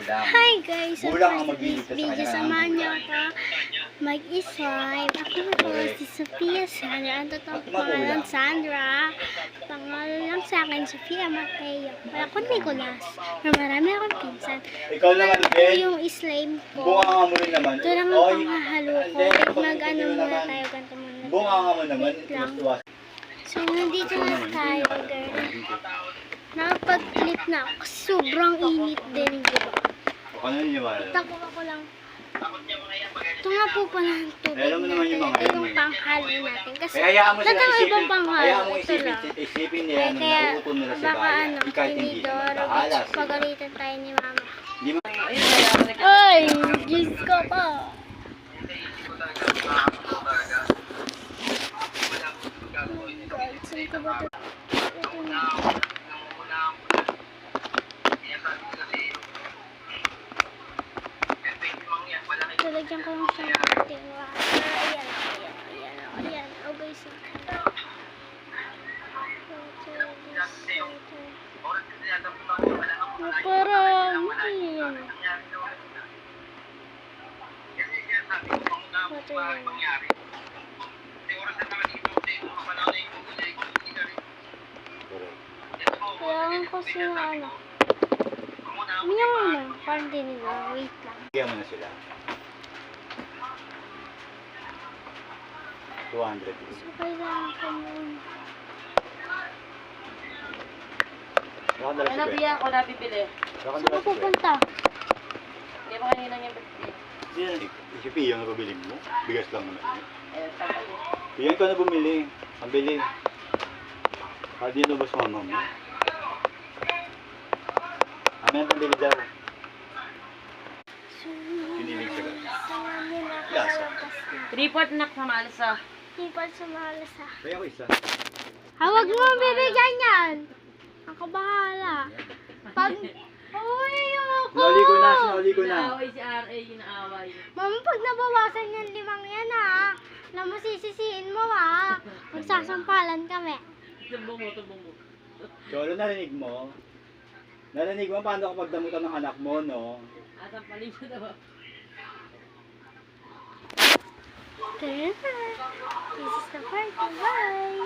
Gulang. Hi guys! So Gulang ang for magliligtas this sa video, kanya ng samahan niyo gulang. ako mag-iswipe. Ako po si Sophia Sandra. Ang totoong pangalan Sandra. Pangalan lang sa akin, Sophia Mateo. Wala ko Nicolas. Na marami akong pinsan. Ikaw naman, Ito Ben. yung slime ko. Bunga nga mo rin naman. Ito lang ang panghahalo ko. Mag-ano muna tayo. Ganito muna Bunga nga mo naman. Wait lang. Tuwas-tuwas. So, nandito na tayo, girl. Nakapag-clip na ako kasi sobrang init din, di ba? Ano yun yung wala? Takot ako lang. Ito nga po pala ang tubig Alam mo naman yung mga natin. Ito yun, yung panghalo natin. Kasi Kaya hayaan mo sila lahat ng isipin. ibang panghalo. Hayaan mo Ito lang. isipin nila na Kaya nauuton nila sa baka bayan. ano, Kahit hindi naman. tinidoro. Bahala sila. Pagalitan tayo ni mama. Hindi mo. Ay! Diyos ko pa! Guys, saan ko ba ito? Ito na. Talagyan ko lang siya ng konting water. Ayan. Oh guys. Parang, ayan. Water yan. Kailangan ko sila ano. Minyan mo na. Parang din nila. Wait lang. Bigyan mo na sila. 200. So, kailangan ko yun. Baka dala si Ben. Nabiya ako nabibili. Baka Saan dala ka si Ben. pupunta? Hindi ba kanina niya bibili? Si Pia ang nabili mo. Bigas lang naman. Eh, sabi. Pia ka na bumili. Ang bili. Hindi na ba sa mama mo? Amen, pambili daw. So, Pinilig siya. saan nila ako Lasa. nalabas na. Report na sa malsa. Hipad sa malasa. Kaya ko isa. Hawag mo ang bibigyan yan! Ako bahala. Pag... Uy, ayoko! Sinuli ko na. Inaaway si RA, inaaway. Mama, pag nabawasan yung 5 yan ha, alam mo sisisiin mo ha. Magsasampalan kami. Tumbong mo. Cholo, narinig mo? Narinig mo paano kapag damutan ng anak mo, no? Asang paling siya daw. Tara na. This is the party. Bye!